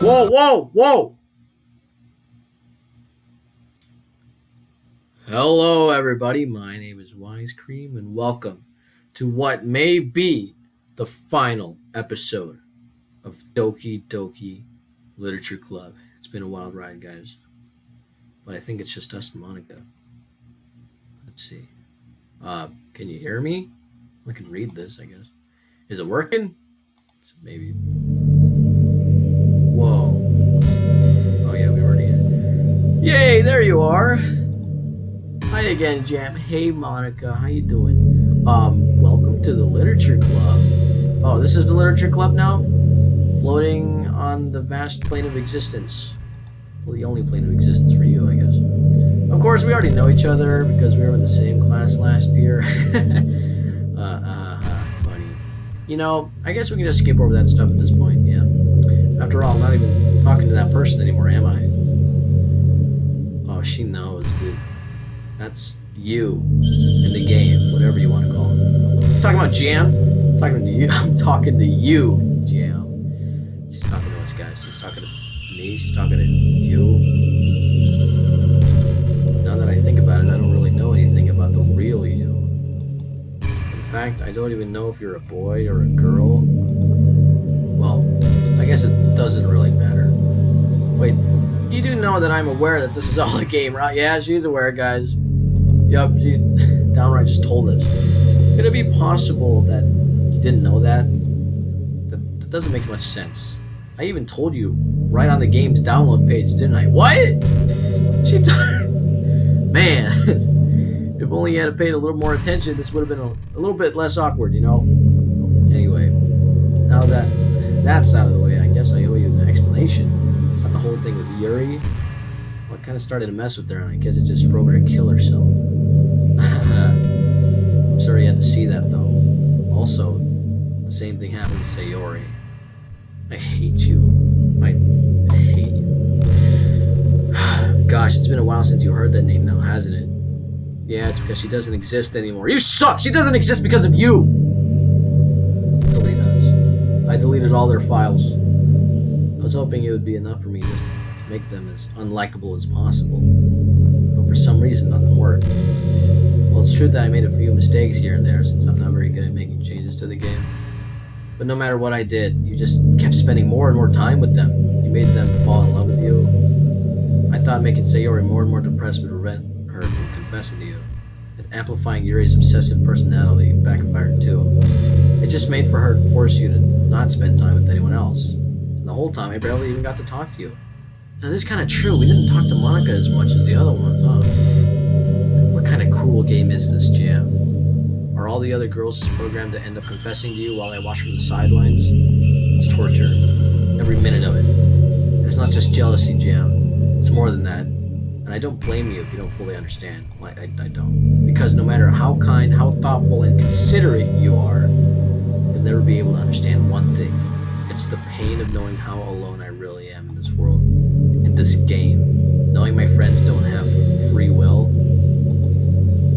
Whoa, whoa, whoa! Hello, everybody. My name is Wise Cream, and welcome to what may be the final episode of Doki Literature Club. It's been a wild ride, guys, but I think it's just us and Monica. Let's see. Can you hear me? I can read this, I guess. Is it working? Maybe. Whoa. Oh yeah, we already. Yay! There you are. Hi again, Jam. Hey, Monica. How you doing? Welcome to the Literature Club. Oh, this is the Literature Club now? Floating on the vast plane of existence. Well, the only plane of existence for you, I guess. Of course, we already know each other because we were in the same class last year. Funny. You know, I guess we can just skip over that stuff at this point, yeah. After all, I'm not even talking to that person anymore, am I? Oh, she knows, dude. That's you in the game, whatever you want to call it. Talking about Jam? I'm talking to you. I'm talking to you, Jam. She's talking to us, guys. She's talking to me. She's talking to you. Now that I think about it, I don't really know anything about the real you. In fact, I don't even know if you're a boy or a girl. Well, I guess it doesn't really matter. Wait, you do know that I'm aware that this is all a game, right? Yeah, she's aware, guys. Yup, she downright just told us. Could it be possible that you didn't know that? That doesn't make much sense. I even told you right on the game's download page, didn't I? What? Man, if only you had paid a little more attention, this would have been a little bit less awkward, you know? Anyway, now that that's out of the way, I guess I owe you an explanation about the whole thing with Yuri. Well, I kind of started to mess with her, and I guess it just drove her to kill herself. I'm sorry you had to see that, though. Also, the same thing happened to Sayori. I hate you. I hate you. Gosh, it's been a while since you heard that name now, hasn't it? Yeah, it's because she doesn't exist anymore. You suck! She doesn't exist because of you! Delete us. I deleted all their files. I was hoping it would be enough for me just to make them as unlikable as possible. But for some reason, nothing worked. Well, it's true that I made a few mistakes here and there since I'm not very good at making changes to the game. But no matter what I did, you just kept spending more and more time with them. You made them fall in love with you. I thought making Sayori more and more depressed would prevent her from confessing to you. And amplifying Yuri's obsessive personality backfired too. It just made for her to force you to not spend time with anyone else. And the whole time, I barely even got to talk to you. Now, this is kind of true. We didn't talk to Monica as much as the other one, huh? What kind of cruel game is this, Jam? Are all the other girls programmed to end up confessing to you while I watch from the sidelines? It's torture. Every minute of it. And it's not just jealousy, Jam. It's more than that. And I don't blame you if you don't fully understand. I don't. Because no matter how kind, how thoughtful, and considerate you are, you'll never be able to understand one thing. It's the pain of knowing how alone I really am in this world. In this game. Knowing my friends don't have free will.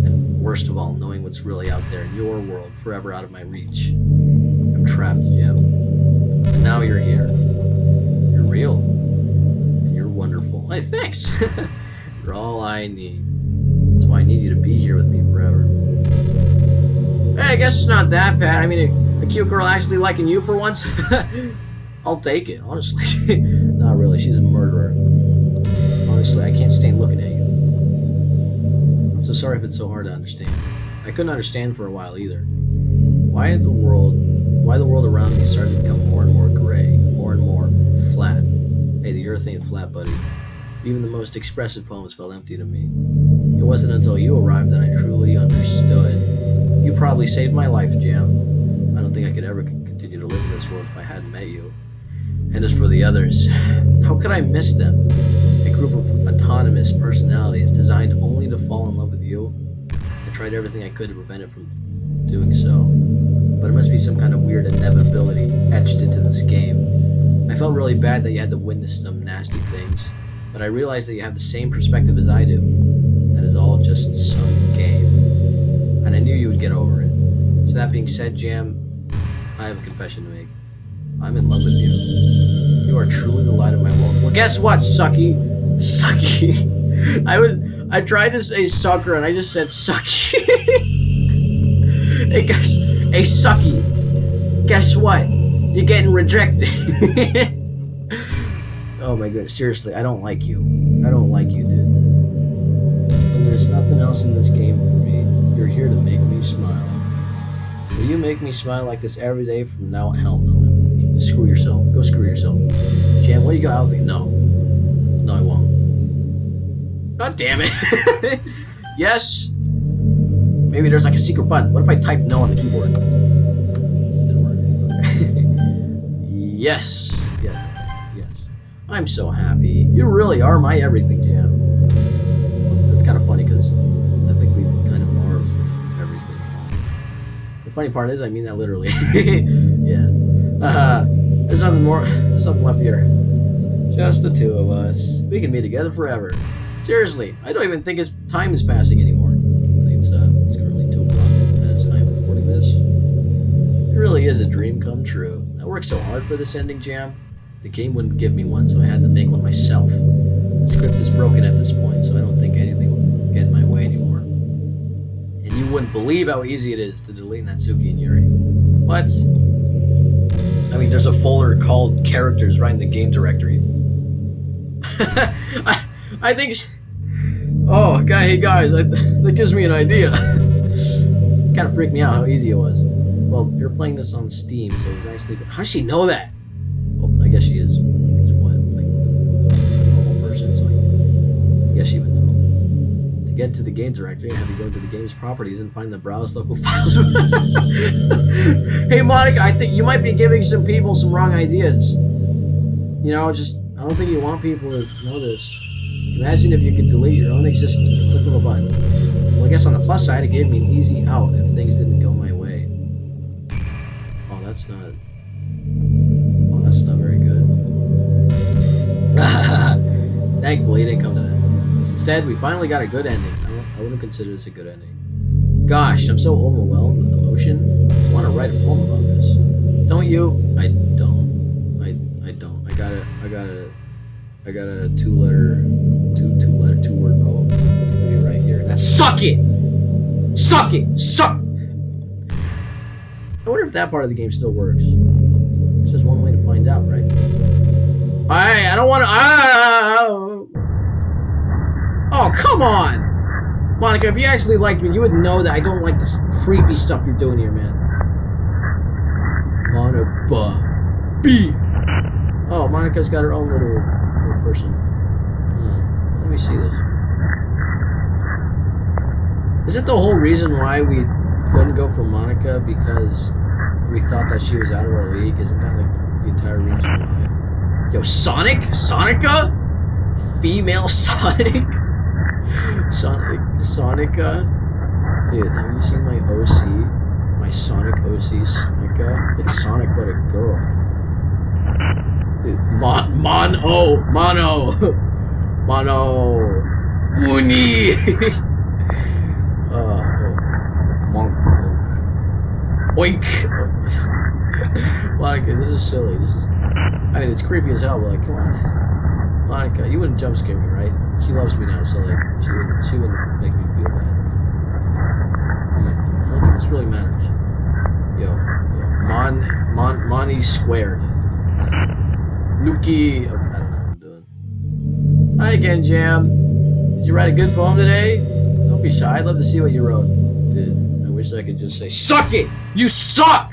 And worst of all, knowing what's really out there in your world, forever out of my reach. I'm trapped, Jim. And now you're here. You're real. And you're wonderful. Hey, thanks! You're all I need. That's why I need you to be here with me forever. Hey, I guess it's not that bad. I mean, a cute girl actually liking you for once? I'll take it, honestly. Not really, she's a murderer. Honestly, I can't stand looking at you. I'm so sorry if it's so hard to understand. I couldn't understand for a while either. Why the world around me started to become more and more gray, more and more flat. Hey, the earth ain't flat, buddy. Even the most expressive poems felt empty to me. It wasn't until you arrived that I truly understood. You probably saved my life, Jam. I don't think I could ever continue to live in this world if I hadn't met you. And as for the others, how could I miss them? A group of autonomous personalities designed only to fall in love with you. I tried everything I could to prevent it from doing so. But it must be some kind of weird inevitability etched into this game. I felt really bad that you had to witness some nasty things. But I realized that you have the same perspective as I do. That is all just some game. And I knew you would get over it. So that being said, Jam, I have a confession to make. I'm in love with you. You are truly the light of my world. Well, guess what, sucky? Sucky. I tried to say sucker and I just said sucky. Hey guys, hey sucky. Guess what? You're getting rejected. Oh my goodness, seriously, I don't like you. I don't like you, dude. And there's nothing else in this game for me. You're here to make me smile. Will you make me smile like this every day from now on? Hell no. Screw yourself. Go screw yourself. Jam, what do you got out with me? No. No, I won't. God damn it. Yes. Maybe there's like a secret button. What if I type no on the keyboard? Didn't work. Yes. Yes. Yes. I'm so happy. You really are my everything, Jam. That's kind of funny because I think we kind of are everything. The funny part is I mean that literally. Yeah. There's nothing more. There's nothing left here. Just the two of us. We can be together forever. Seriously, I don't even think time is passing anymore. I think it's currently 2 o'clock as I'm recording this. It really is a dream come true. I worked so hard for this ending, Jam. The game wouldn't give me one, so I had to make one myself. The script is broken at this point, so I don't think anything will get in my way anymore. And you wouldn't believe how easy it is to delete Natsuki and Yuri. What? I mean, there's a folder called characters right in the game directory. I think... Oh, hey guys, that gives me an idea. Kind of freaked me out how easy it was. Well, you're playing this on Steam, so it's actually... How does she know that? Well, I guess she is. She's what? Like, a normal person, so I guess she would know. To get to the game directory, I have to go to the game's properties and find the browse local files. Hey, Monica, I think you might be giving some people some wrong ideas. You know, I don't think you want people to know this. Imagine if you could delete your own existence with a click of a button. Well, I guess on the plus side, it gave me an easy out if things didn't go my way. Oh, that's not very good. Thankfully, it didn't come to that. Instead, we finally got a good ending. I wouldn't consider this a good ending. Gosh, I'm so overwhelmed with emotion. I want to write a poem about this. Don't you? I don't. I got a two-word poem. Maybe right here. That's suck it! Suck it! Suck! I wonder if that part of the game still works. This is one way to find out, right? I don't want to... Oh, come on! Monica, if you actually liked me, you would know that I don't like this creepy stuff you're doing here, man. Monica B. Oh, Monica's got her own little person. Let me see this. Is it the whole reason why we couldn't go for Monica because we thought that she was out of our league? Isn't that like the entire reason why? Yo, Sonic? Sonica? Female Sonic? Sonica? Dude, have you seen my OC? My Sonic OC, Sonica? It's Sonic but a girl. Dude, Mono! Uni! Monk. Oink! Monica, this is silly. I mean, it's creepy as hell, but like, come on. Monica, you wouldn't jump scare me, right? She loves me now, so like, she wouldn't make me feel bad, right? I don't think this really matters. Yo. Monty squared. Nuki. Okay, I don't know what I'm doing. Hi again, Jam. Did you write a good poem today? Don't be shy. I'd love to see what you wrote. Dude, I wish I could just say, suck it! You suck!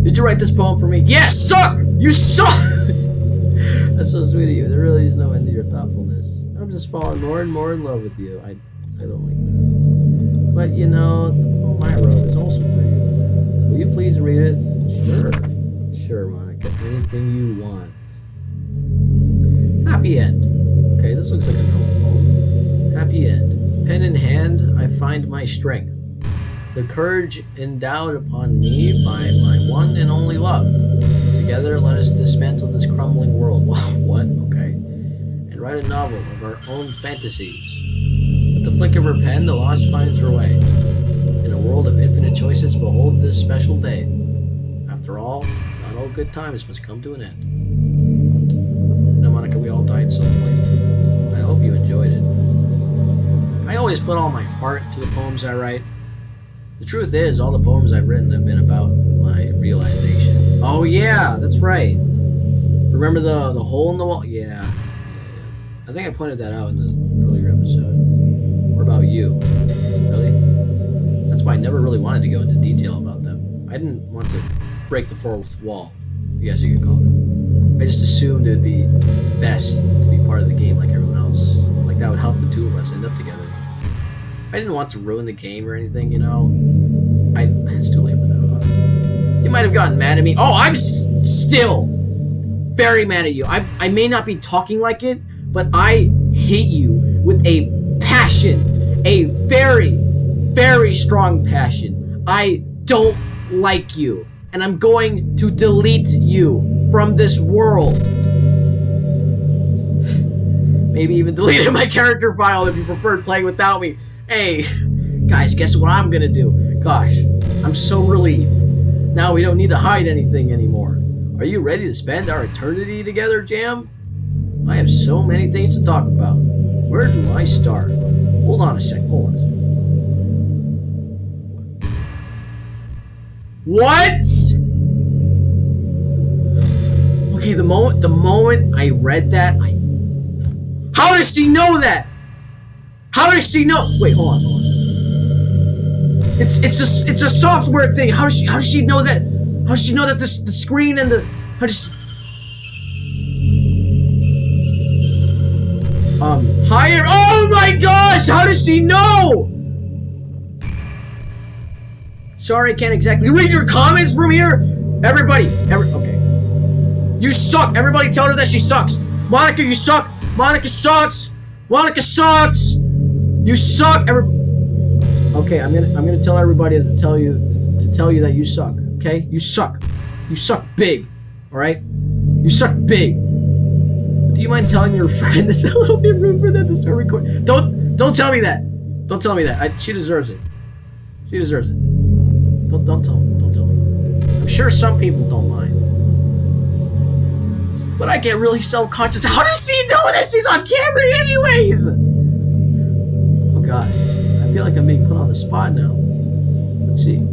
Did you write this poem for me? Yes, suck! You suck! That's so sweet of you. There really is no end to your thoughtfulness. I'm just falling more and more in love with you. I don't like that. But you know, the poem I wrote is also for you. Will you please read it? Sure, Monica. Anything you want. Happy end. Okay, this looks like a normal poem. Happy end. Pen in hand, I find my strength. The courage endowed upon me by my one and only love. Together, let us dismantle this crumbling world. What? Okay. And write a novel of our own fantasies. With the flick of her pen, the lost finds her way. In a world of infinite choices, behold this special day. After all, not all good times must come to an end. No, Monica, we all died so point. I hope you enjoyed it. I always put all my heart into the poems I write. The truth is, all the poems I've written have been about my realization. Oh yeah, that's right. Remember the hole in the wall? Yeah. I think I pointed that out in the earlier episode. Or about you. Really? That's why I never really wanted to go into detail about them. I didn't want to break the fourth wall, I guess you could call it. I just assumed it would be best to be part of the game like everyone else. Like that would help the two of us end up together. I didn't want to ruin the game or anything, you know. It's too late for that. You might have gotten mad at me. Oh, I'm still very mad at you. I may not be talking like it, but I hate you with a passion. A very, very strong passion. I don't like you. And I'm going to delete you from this world. Maybe even deleting my character file if you preferred playing without me. Hey, guys, guess what I'm gonna do? Gosh, I'm so relieved. Now we don't need to hide anything anymore. Are you ready to spend our eternity together, Jam? I have so many things to talk about. Where do I start? Hold on a sec. What? Okay, the moment I read that, how does she know that? How does she know? Wait, hold on. It's a software thing. How does she know that? How does she know that the screen and the higher? Oh my gosh! How does she know? Sorry, I can't exactly read your comments from here. Everybody, okay. You suck. Everybody tell her that she sucks. Monica, you suck. Monica sucks. Monica sucks. You suck. Okay, I'm gonna tell everybody to tell you that you suck. Okay, you suck. You suck big. All right, you suck big. Do you mind telling your friend it's a little bit rude for them to start recording? Don't tell me that. Don't tell me that. She deserves it. She deserves it. Don't tell me. I'm sure some people don't mind. But I get really self-conscious. How does she know that she's on camera anyways? Oh god. I feel like I'm being put on the spot now. Let's see. Do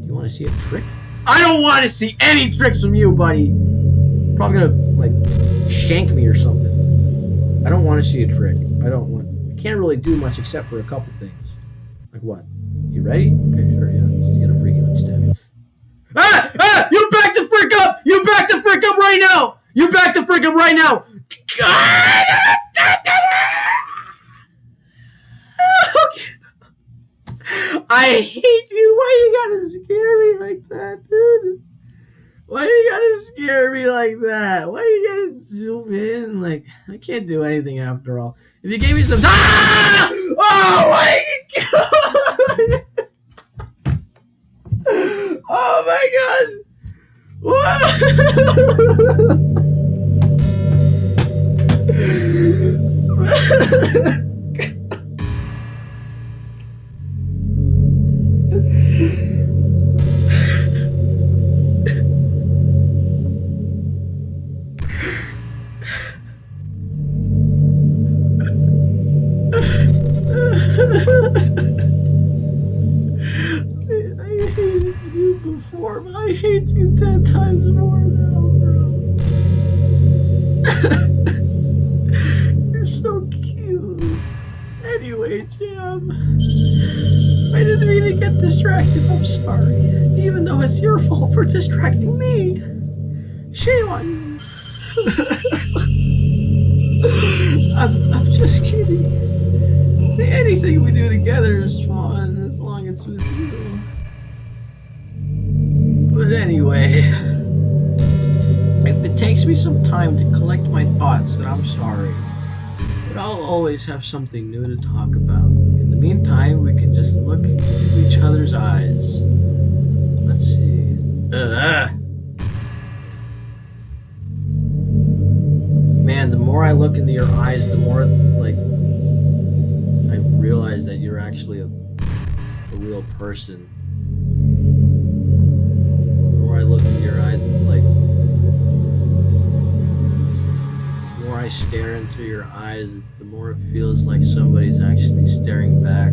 you want to see a trick? I don't want to see any tricks from you, buddy. Probably gonna, like, shank me or something. I don't want to see a trick. I can't really do much except for a couple things. Like what? You ready? Okay, sure, yeah. Just get a freaking stab. Ah! You back the frick up! You back the frick up right now! You back the frick up right now! I hate you. Why you gotta scare me like that, dude? Why you gotta scare me like that? Why you gotta zoom in? Like, I can't do anything after all. If you gave me some... Ah! Oh my god! Oh my gosh! Before, but I hate you 10 times more now, bro. You're so cute. Anyway, Jam, I didn't mean to get distracted. I'm sorry. Even though it's your fault for distracting me. Shame on you. I'm just kidding. Anything we do together is fun as long as it's with you. But anyway, if it takes me some time to collect my thoughts, then I'm sorry. But I'll always have something new to talk about. In the meantime, we can just look into each other's eyes. Let's see. Man, the more I look into your eyes, the more, like, I realize that you're actually a real person. I look into your eyes, it's like I stare into your eyes, the more it feels like somebody's actually staring back.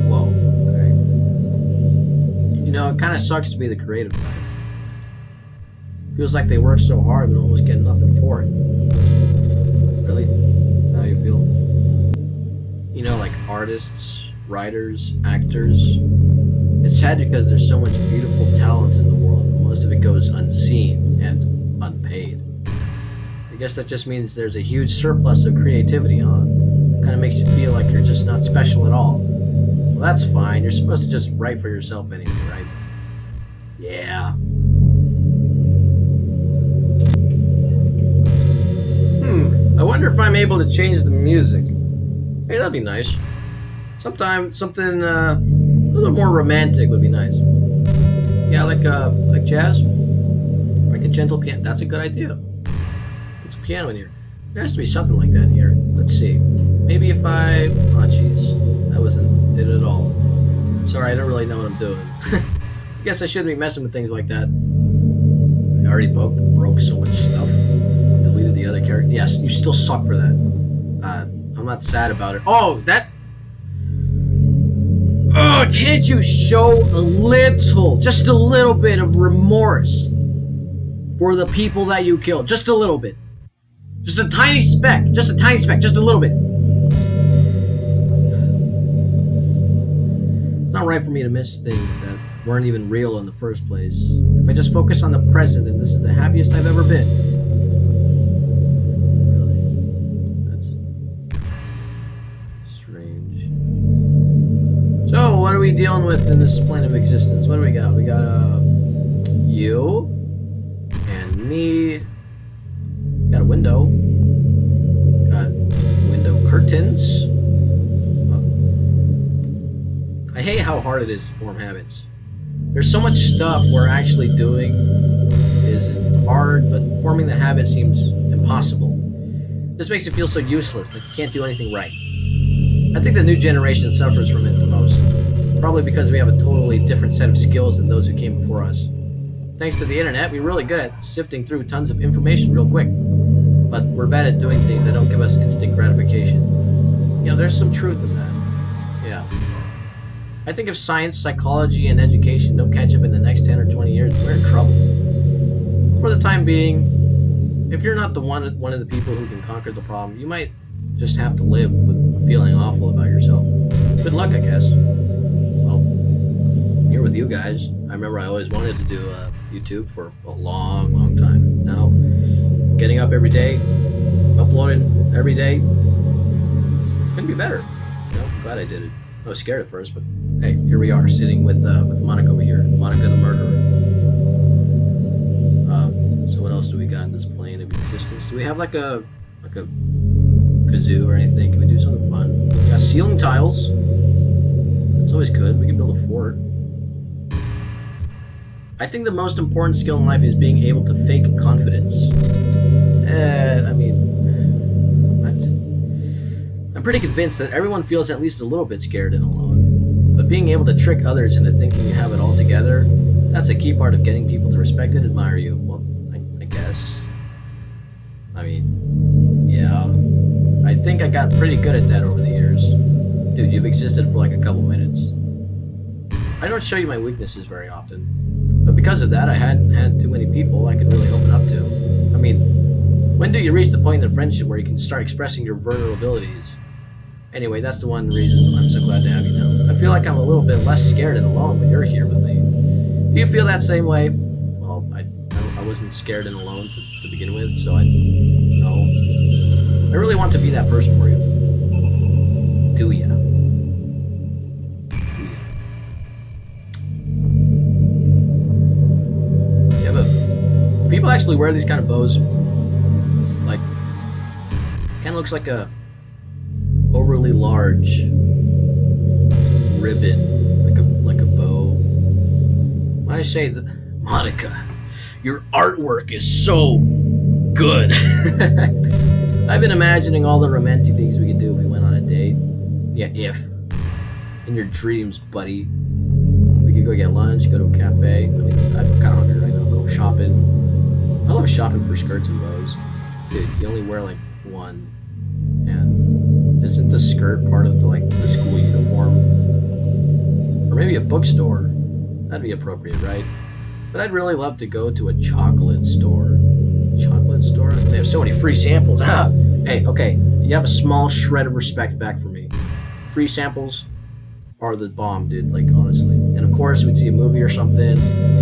Whoa, okay. You know, it kind of sucks to be the creative type. Feels like they work so hard but almost get nothing for it. Really? How you feel? You know, like artists, writers, actors. It's sad because there's so much beautiful talent in the world, but most of it goes unseen and unpaid. I guess that just means there's a huge surplus of creativity, huh? It kind of makes you feel like you're just not special at all. Well, that's fine. You're supposed to just write for yourself anyway, right? Yeah. I wonder if I'm able to change the music. Hey, that'd be nice. Sometime something a little more romantic would be nice. Yeah, like jazz, like a gentle piano. That's a good idea. It's a piano in here. There has to be something like that in here. Let's see. Maybe if I. Oh, jeez, that wasn't did it at all. Sorry, I don't really know what I'm doing. I guess I shouldn't be messing with things like that. I already broke so much stuff. Deleted the other character. Yes, you still suck for that. I'm not sad about it. Oh, that. Oh, can't you show a little, just a little bit of remorse for the people that you killed? Just a little bit. Just a tiny speck. Just a tiny speck. Just a little bit. It's not right for me to miss things that weren't even real in the first place. If I just focus on the present, then this is the happiest I've ever been. Really? That's strange. So, what are we dealing with in this plane of existence? What do we got? We got you and me. Got a window. Got window curtains. I hate how hard it is to form habits. There's so much stuff we're actually doing is hard, but forming the habit seems impossible. This makes it feel so useless, like you can't do anything right. I think the new generation suffers from it the most. Probably because we have a totally different set of skills than those who came before us. Thanks to the internet, we're really good at sifting through tons of information real quick. But we're bad at doing things that don't give us instant gratification. You know, there's some truth in that. Yeah. I think if science, psychology, and education don't catch up in the next 10 or 20 years, we're in trouble. For the time being, if you're not one of the people who can conquer the problem, you might just have to live with feeling awful about yourself. Good luck, I guess. Well, I'm here with you guys. I remember I always wanted to do YouTube for a long, long time. Now, getting up every day, uploading every day, couldn't be better. You know, glad I did it. I was scared at first, but hey, here we are, sitting with Monica over here. Monica the murderer. So what else do we got in this plane of existence? Do we have like a kazoo or anything? Can we do something fun? We got ceiling tiles. That's always good. We can build a fort. I think the most important skill in life is being able to fake confidence. I mean, I'm pretty convinced that everyone feels at least a little bit scared and alone. But being able to trick others into thinking you have it all together, that's a key part of getting people to respect and admire you. Well, I guess. I mean, yeah. I think I got pretty good at that over the years. Dude, you've existed for like a couple minutes. I don't show you my weaknesses very often. But because of that, I hadn't had too many people I could really open up to. I mean, when do you reach the point in friendship where you can start expressing your vulnerabilities? Anyway, that's the one reason I'm so glad to have you now. I feel like I'm a little bit less scared and alone when you're here with me. Do you feel that same way? Well, I wasn't scared and alone to begin with, so I really want to be that person for you. Do ya? Yeah, but people actually wear these kind of bows. Like, kind of looks like a overly large ribbon, like a bow. When I say that, Monica, your artwork is so good. I've been imagining all the romantic things we could do if we went on a date. Yeah, if. In your dreams, buddy. We could go get lunch, go to a cafe. I mean, I'm kind of hungry right now. Go shopping. I love shopping for skirts and bows. Dude, you only wear like one. And isn't the skirt part of the school uniform? Or maybe a bookstore. That'd be appropriate, right? But I'd really love to go to a chocolate store. Chocolate store? They have so many free samples. Hey, okay, you have a small shred of respect back for me. Free samples are the bomb, dude, like, honestly. And of course, we'd see a movie or something.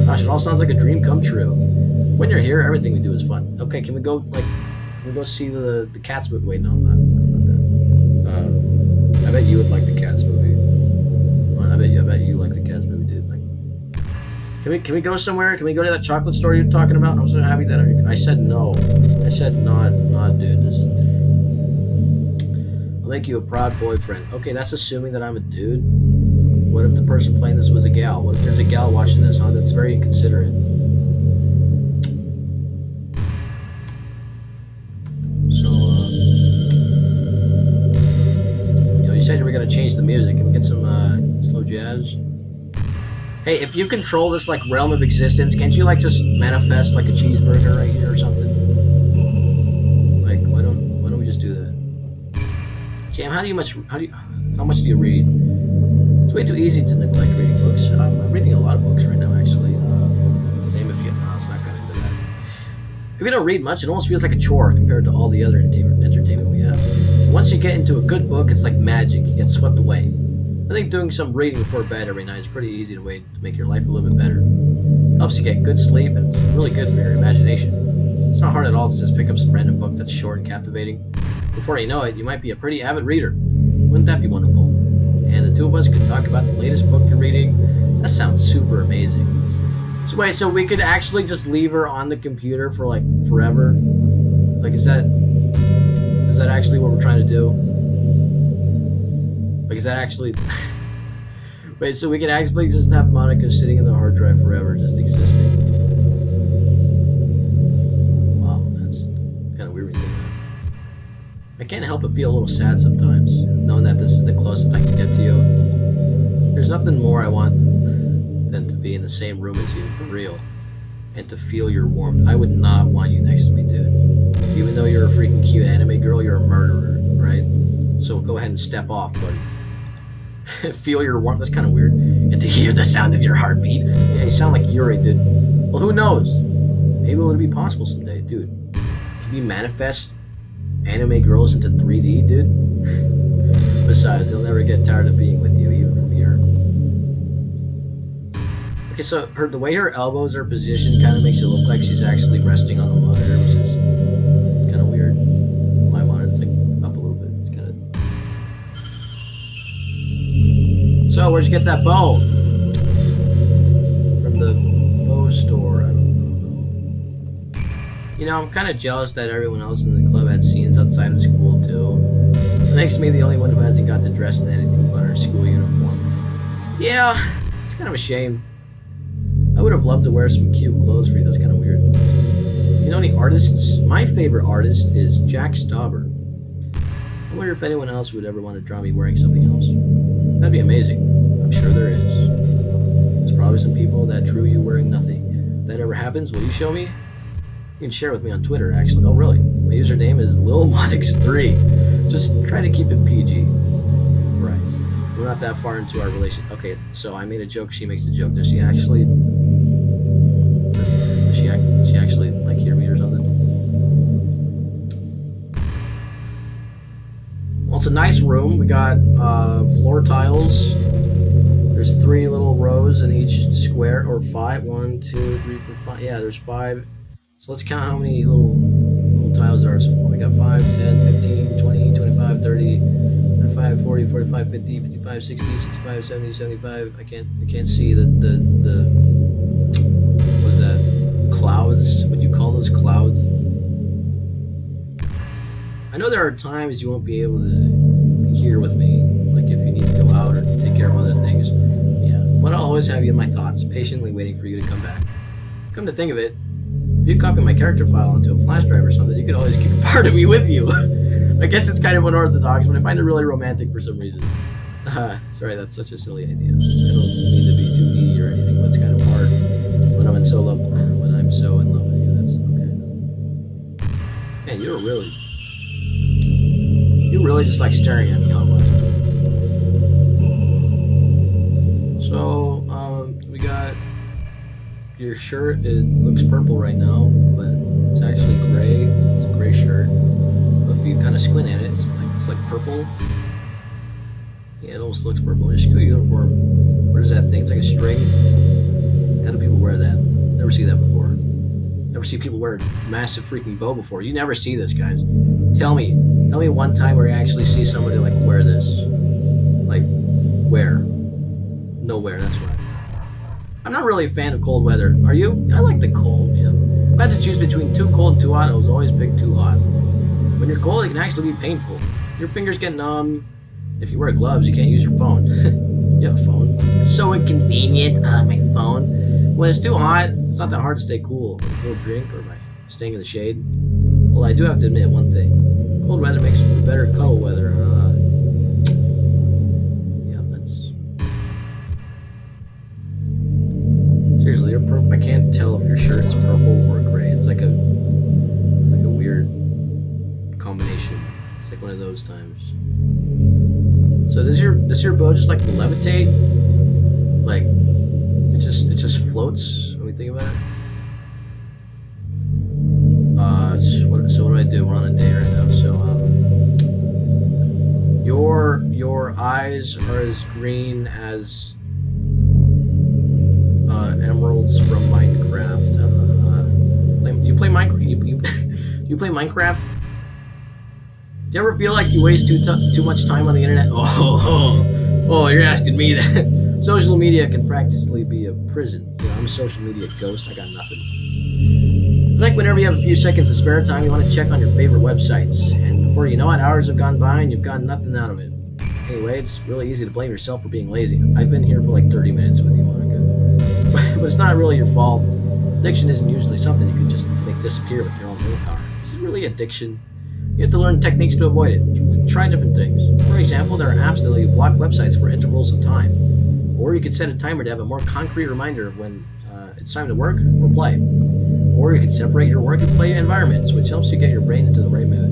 Gosh, it all sounds like a dream come true. When you're here, everything we do is fun. Okay, can we go see the Cats movie? Wait, no, not that. I bet you would like the Cats movie. Well, I bet you like the Cats movie, dude. Like, can we go somewhere? Can we go to that chocolate store you're talking about? I'm so happy that I said no. I said not, dude. I'll make you a proud boyfriend. Okay, that's assuming that I'm a dude. What if the person playing this was a gal? What if there's a gal watching this, huh? That's very inconsiderate. So, you said you were gonna change the music and get some slow jazz. Hey, if you control this like realm of existence, can't you like just manifest like a cheeseburger right here or something? Like, why don't we just do that? Jam, how much do you read? It's way too easy to neglect reading books. I'm reading a lot of books right now, actually. To name a few. No, it's not kind of into that. If you don't read much, it almost feels like a chore compared to all the other entertainment we have. But once you get into a good book, it's like magic. You get swept away. I think doing some reading before bed every night is a pretty easy way to make your life a little bit better. Helps you get good sleep, and it's really good for your imagination. It's not hard at all to just pick up some random book that's short and captivating. Before you know it, you might be a pretty avid reader. Wouldn't that be wonderful? And the two of us could talk about the latest book you're reading. That sounds super amazing. So wait, so we could actually just leave her on the computer for like forever? Like, is that actually what we're trying to do? Like, is that actually... Wait, so we could actually just have Monica sitting in the hard drive forever, just existing? Wow, that's kind of weird when you think that. I can't help but feel a little sad sometimes, knowing that this is the closest I can get to you. There's nothing more I want than to be in the same room as you, for real. And to feel your warmth. I would not want you next to me, dude. Even though you're a freaking cute anime girl, you're a murderer, right? So go ahead and step off, buddy. Feel your warmth. That's kind of weird. And to hear the sound of your heartbeat. Yeah, you sound like Yuri, dude. Well, who knows? Maybe it'll be possible someday, dude. Can you manifest anime girls into 3D, dude? Besides, you'll never get tired of being with you, even from here. Okay, so the way her elbows are positioned kind of makes it look like she's actually resting on the monitor, which is kind of weird. My monitor's like up a little bit. It's kind of... So, where'd you get that bow? From the bow store. I don't know. You know, I'm kind of jealous that everyone else in the club had scenes outside of school, too. It makes me the only one who hasn't got to dress in anything but her school uniform. Yeah, it's kind of a shame. I would have loved to wear some cute clothes for you. That's kind of weird. You know any artists? My favorite artist is Jack Stauber. I wonder if anyone else would ever want to draw me wearing something else. That'd be amazing. I'm sure there is. There's probably some people that drew you wearing nothing. If that ever happens, will you show me? You can share with me on Twitter, actually. Oh, really? My username is LilMonix3. Just try to keep it PG. Right. We're not that far into our relationship. Okay, so I made a joke. She makes a joke. Does she actually... Does she actually, like, hear me or something? Well, it's a nice room. We got floor tiles. There's 3 little rows in each square. Or 5. 1, 2, 3, 4, 5. Yeah, there's 5. So let's count how many little tiles there are. So we got 5, 10, 15, 20, 25, 30, 35, 40, 45, 50, 55, 60, 65, 70, 75. I can't see the what is that? Clouds? Would you call those clouds? I know there are times you won't be able to be here with me, like if you need to go out or take care of other things. Yeah, but I'll always have you in my thoughts, patiently waiting for you to come back. Come to think of it, if you copy my character file onto a flash drive or something, you could always keep a part of me with you. I guess it's kind of unorthodox, but I find it really romantic for some reason. Sorry, that's such a silly idea. I don't mean to be too needy or anything, but it's kind of hard when I'm so in love with you. That's okay. Man, you're really You really just like staring at me, huh? So, we got your shirt. It looks purple right now, but it's actually gray. It's a gray shirt. But if you kind of squint at it, it's like purple. Yeah, it almost looks purple. Your school uniform. What is that thing? It's like a string. How do people wear that? Never see that before. Never see people wear a massive freaking bow before. You never see this, guys. Tell me one time where you actually see somebody like wear this. Like, where? Nowhere, that's right. I'm not really a fan of cold weather. Are you? I like the cold, yeah. If I had to choose between too cold and too hot, I was always pick too hot. When you're cold, it can actually be painful. Your fingers get numb. If you wear gloves, you can't use your phone. You have a phone. It's so inconvenient. My phone. When it's too hot, it's not that hard to stay cool. With a cold drink or by staying in the shade. Well, I do have to admit one thing. Cold weather makes for better cuddle weather. Seriously, you're purple. I can't tell if your shirt is purple or gray. It's like a weird combination. It's like one of those times. So does your bow just like levitate? Like it just floats when we think about it. So what do I do? We're on a day right now. So your eyes are as green as emeralds from Minecraft. You play Minecraft? You play Minecraft? Do you ever feel like you waste too much time on the internet? Oh, you're asking me that. Social media can practically be a prison. You know, I'm a social media ghost. I got nothing. It's like whenever you have a few seconds of spare time, you want to check on your favorite websites, and before you know it, hours have gone by and you've gotten nothing out of it. Anyway, it's really easy to blame yourself for being lazy. I've been here for like 30 minutes with you, Monica. But it's not really your fault. Addiction isn't usually something you can just make disappear with your own willpower. Is it really addiction? You have to learn techniques to avoid it. Try different things. For example, there are apps that let you block websites for intervals of time. Or you could set a timer to have a more concrete reminder of when it's time to work or play. Or you could separate your work and play environments, which helps you get your brain into the right mood.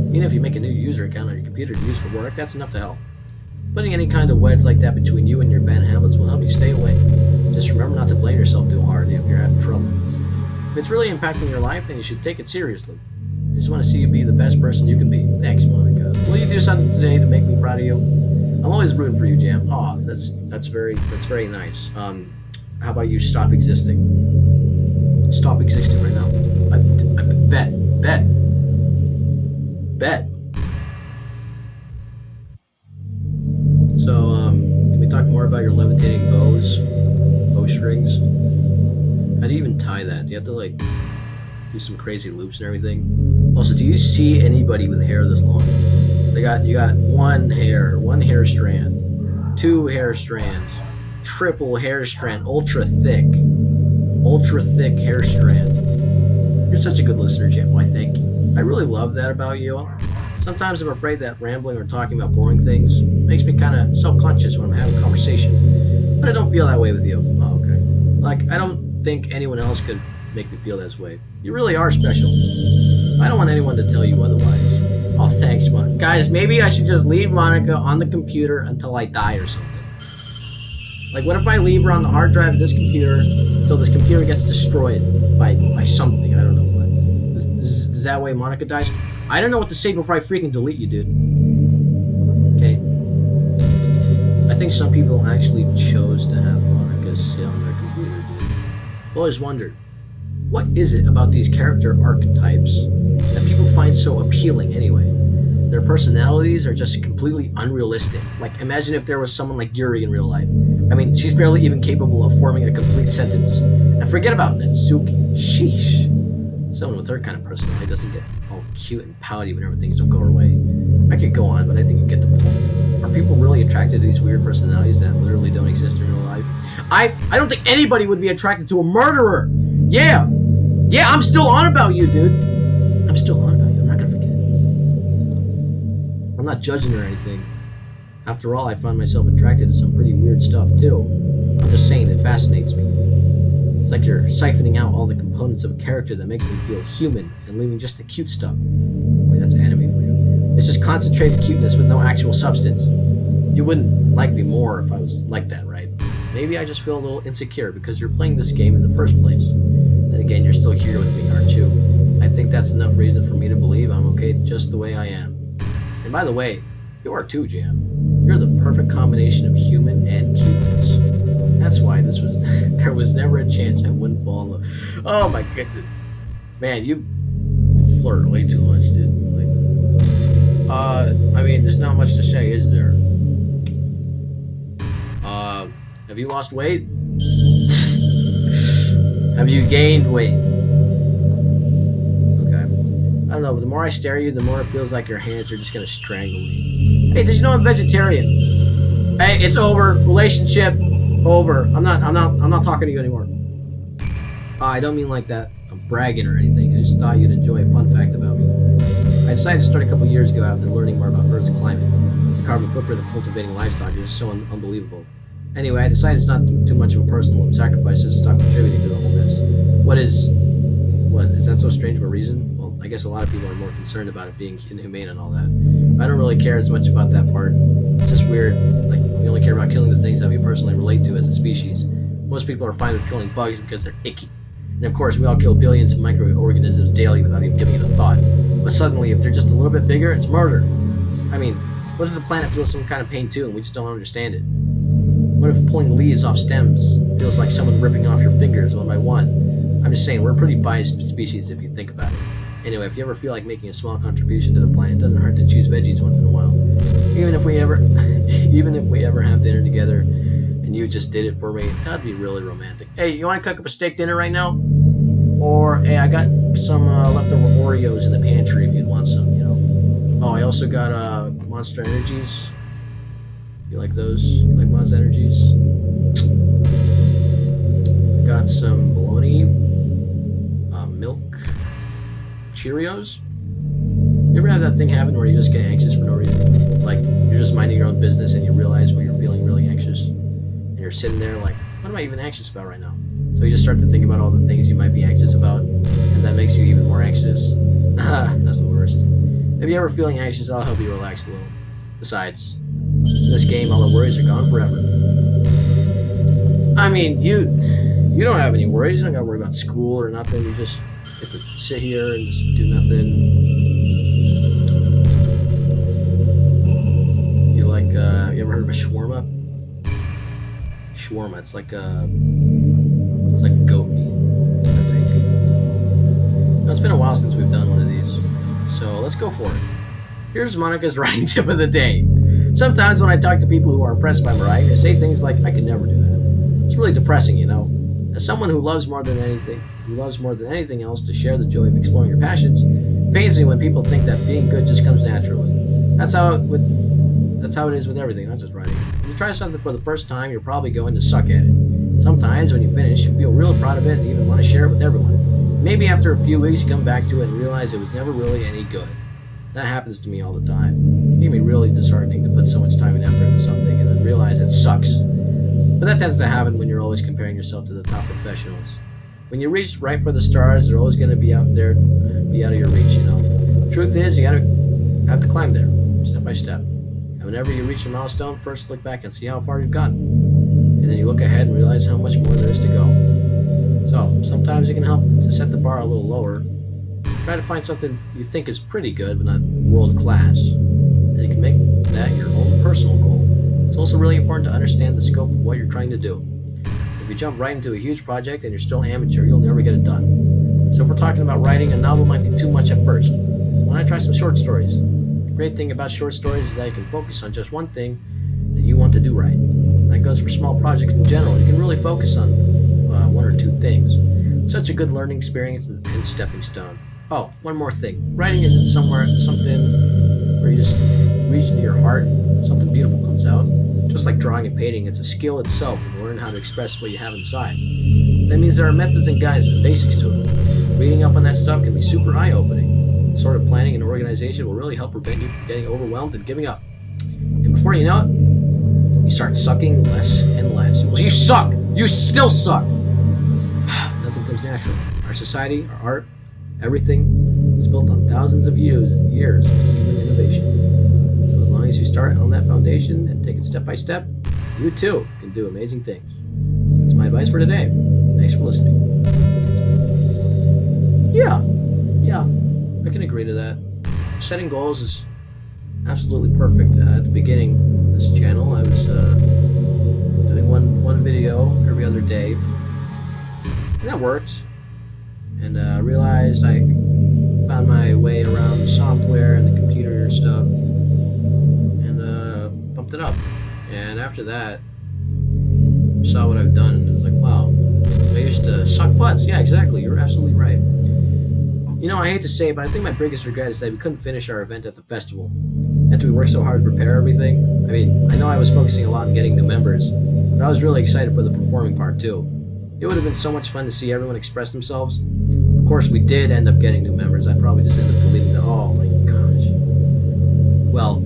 Even if you make a new user account on your computer to use for work, that's enough to help. Putting any kind of wedge like that between you and your bad habits will help you stay away. Just remember not to blame yourself too hard if you're having trouble. If it's really impacting your life, then you should take it seriously. I just want to see you be the best person you can be. Thanks, Monica. Will you do something today to make me proud of you? I'm always rooting for you, Jam. Aw, that's very nice. How about you stop existing? Stop existing right now. Bet. So, can we talk more about your levitating bow strings? How do you even tie that? Do you have to like do some crazy loops and everything? Also, do you see anybody with hair this long? You got one hair strand, two hair strands, triple hair strand, ultra thick hair strand. You're such a good listener, Jim. Why, thank you. I really love that about you. Sometimes I'm afraid that rambling or talking about boring things makes me kind of self-conscious when I'm having a conversation. But I don't feel that way with you. Oh, okay. Like, I don't think anyone else could make me feel this way. You really are special. I don't want anyone to tell you otherwise. Oh, thanks, Monica. Guys, maybe I should just leave Monica on the computer until I die or something. Like, what if I leave her on the hard drive of this computer until this computer gets destroyed by something? I don't know what. Is that way Monica dies? I don't know what to say before I freaking delete you, dude. Okay. I think some people actually chose to have Monica sit on their computer, dude. I've always wondered, what is it about these character archetypes that people find so appealing anyway? Their personalities are just completely unrealistic. Like, imagine if there was someone like Yuri in real life. I mean, she's barely even capable of forming a complete sentence. And forget about Natsuki. Sheesh. Someone with her kind of personality doesn't get all cute and pouty whenever things don't go her way. I could go on, but I think you get the point. Are people really attracted to these weird personalities that literally don't exist in real life? I don't think anybody would be attracted to a murderer. Yeah, I'm still on about you, dude. I'm still on about you. I'm not gonna forget. I'm not judging her or anything. After all, I find myself attracted to some pretty weird stuff, too. I'm just saying it fascinates me. It's like you're siphoning out all the components of a character that makes them feel human and leaving just the cute stuff. Wait, that's anime for you. It's just concentrated cuteness with no actual substance. You wouldn't like me more if I was like that, right? Maybe I just feel a little insecure because you're playing this game in the first place. Then again, you're still here with me, aren't you? I think that's enough reason for me to believe I'm okay just the way I am. And by the way, you are too, Jam. You're the perfect combination of human and cuteness. That's why there was never a chance I wouldn't fall in love. Oh my goodness. Man, you flirt way too much, dude. I mean, there's not much to say, is there? Have you lost weight? Have you gained weight? Okay. I don't know, but the more I stare at you, the more it feels like your hands are just gonna strangle me. Hey, did you know I'm vegetarian? Hey, it's over. Relationship over. I'm not talking to you anymore. I don't mean like that. I'm bragging or anything. I just thought you'd enjoy a fun fact about me. I decided to start a couple years ago after learning more about Earth's climate. The carbon footprint of cultivating livestock is just so unbelievable. Anyway, I decided it's not too much of a personal sacrifice to stop contributing to the whole mess. What is that so strange of a reason? Well, I guess a lot of people are more concerned about it being inhumane and all that. I don't really care as much about that part. It's just weird. Like, we only care about killing the things that we personally relate to as a species. Most people are fine with killing bugs because they're icky. And of course, we all kill billions of microorganisms daily without even giving it a thought. But suddenly, if they're just a little bit bigger, it's murder. I mean, what if the planet feels some kind of pain too and we just don't understand it? What if pulling leaves off stems feels like someone ripping off your fingers one by one? I'm just saying, we're a pretty biased species if you think about it. Anyway, if you ever feel like making a small contribution to the planet, it doesn't hurt to choose veggies once in a while. Even if we ever have dinner together and you just did it for me, that'd be really romantic. Hey, you want to cook up a steak dinner right now? Or, hey, I got some leftover Oreos in the pantry if you'd want some, you know. Oh, I also got Monster Energies. You like those? You like Monster Energies? I got some bologna, milk, Cheerios. You ever have that thing happen where you just get anxious for no reason? Like, you're just minding your own business and you realize when you're feeling really anxious. And you're sitting there like, what am I even anxious about right now? So you just start to think about all the things you might be anxious about, and that makes you even more anxious. That's the worst. If you're ever feeling anxious, I'll help you relax a little. Besides, in this game, all the worries are gone forever. I mean, you don't have any worries. You don't gotta worry about school or nothing. You just get to sit here and just do nothing. You like, you ever heard of a shawarma? Shawarma, it's like goat meat, I think. Now, it's been a while since we've done one of these, so let's go for it. Here's Monica's writing tip of the day. Sometimes when I talk to people who are impressed by my writing, they say things like, I could never do that. It's really depressing, you know. As someone who loves more than anything else to share the joy of exploring your passions, it pains me when people think that being good just comes naturally. That's how it is with everything, not just writing. When you try something for the first time, you're probably going to suck at it. Sometimes when you finish, you feel real proud of it and even want to share it with everyone. Maybe after a few weeks, you come back to it and realize it was never really any good. That happens to me all the time. It can be really disheartening to put so much time and effort into something and then realize it sucks. But that tends to happen when you're always comparing yourself to the top professionals. When you reach right for the stars, they're always going to be out there, be out of your reach, you know. The truth is, you have to climb there, step by step. And whenever you reach a milestone, first look back and see how far you've gotten. And then you look ahead and realize how much more there is to go. So, sometimes it can help to set the bar a little lower. Try to find something you think is pretty good, but not world class. And you can make that your own personal goal. It's also really important to understand the scope of what you're trying to do. If you jump right into a huge project and you're still amateur, you'll never get it done. So if we're talking about writing, a novel might be too much at first. So why not try some short stories? The great thing about short stories is that you can focus on just one thing that you want to do right. And that goes for small projects in general. You can really focus on one or two things. Such a good learning experience and stepping stone. Oh, one more thing. Writing isn't something where you just reach into your heart and something beautiful comes out. Just like drawing and painting, it's a skill itself to learn how to express what you have inside. That means there are methods and guides and basics to it. Reading up on that stuff can be super eye-opening. This sort of planning and organization will really help prevent you from getting overwhelmed and giving up. And before you know it, you start sucking less and less. Well, you suck! You still suck! Nothing comes natural. Our society, our art, everything is built on thousands of years of human innovation. foundation and take it step by step, you too can do amazing things. That's my advice for today. Thanks for listening. Yeah, I can agree to that. Setting goals is absolutely perfect. At the beginning of this channel, I was doing one video every other day, and that worked. And I realized I found my way around the software and the computer stuff, and bumped it up. And after that, saw what I've done, and it was like, wow, I used to suck butts. Yeah, exactly. You're absolutely right. You know, I hate to say it, but I think my biggest regret is that we couldn't finish our event at the festival. After we worked so hard to prepare everything. I mean, I know I was focusing a lot on getting new members, but I was really excited for the performing part too. It would have been so much fun to see everyone express themselves. Of course, we did end up getting new members. I probably just ended up deleting them. Oh my gosh. Well,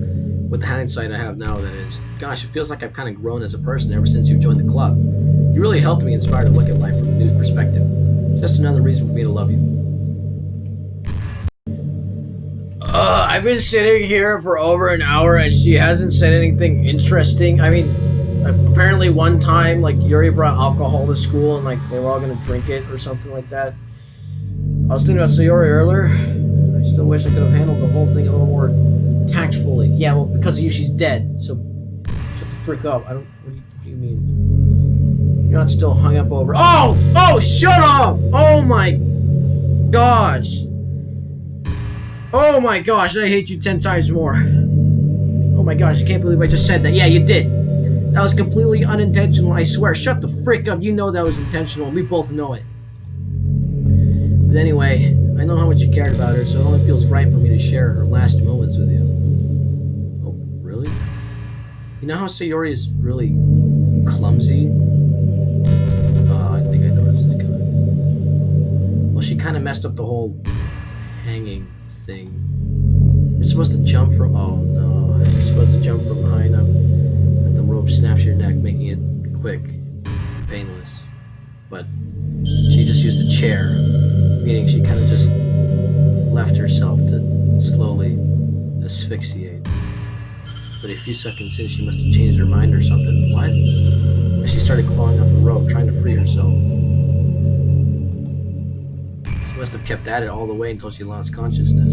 with the hindsight I have now, that is, gosh, it feels like I've kind of grown as a person ever since you joined the club. You really helped me inspire to look at life from a new perspective. Just another reason for me to love you. I've been sitting here for over an hour and she hasn't said anything interesting. I mean, apparently one time, like, Yuri brought alcohol to school and, like, they were all gonna drink it or something like that. I was thinking about Sayori earlier. I still wish I could have handled the whole thing a little more tactfully. Yeah, well, because of you, she's dead. So, shut the frick up. What do you mean? You're not still hung up over... Oh, shut up! Oh my gosh. Oh my gosh, I hate you 10 times more. Oh my gosh, I can't believe I just said that. Yeah, you did. That was completely unintentional, I swear. Shut the frick up. You know that was intentional, and we both know it. But anyway, I know how much you cared about her, so it only feels right for me to share her last moments with you. Oh, really? You know how Sayori is really clumsy? I think I know where this is going. Well, she kind of messed up the whole hanging thing. You're supposed to jump from... Oh, no. You're supposed to jump from high enough that the rope snaps your neck, making it quick, painless. But she just used a chair, meaning she kind of just left herself to slowly asphyxiate. But a few seconds in, she must have changed her mind or something. What? And she started clawing up the rope, trying to free herself. She must have kept at it all the way until she lost consciousness.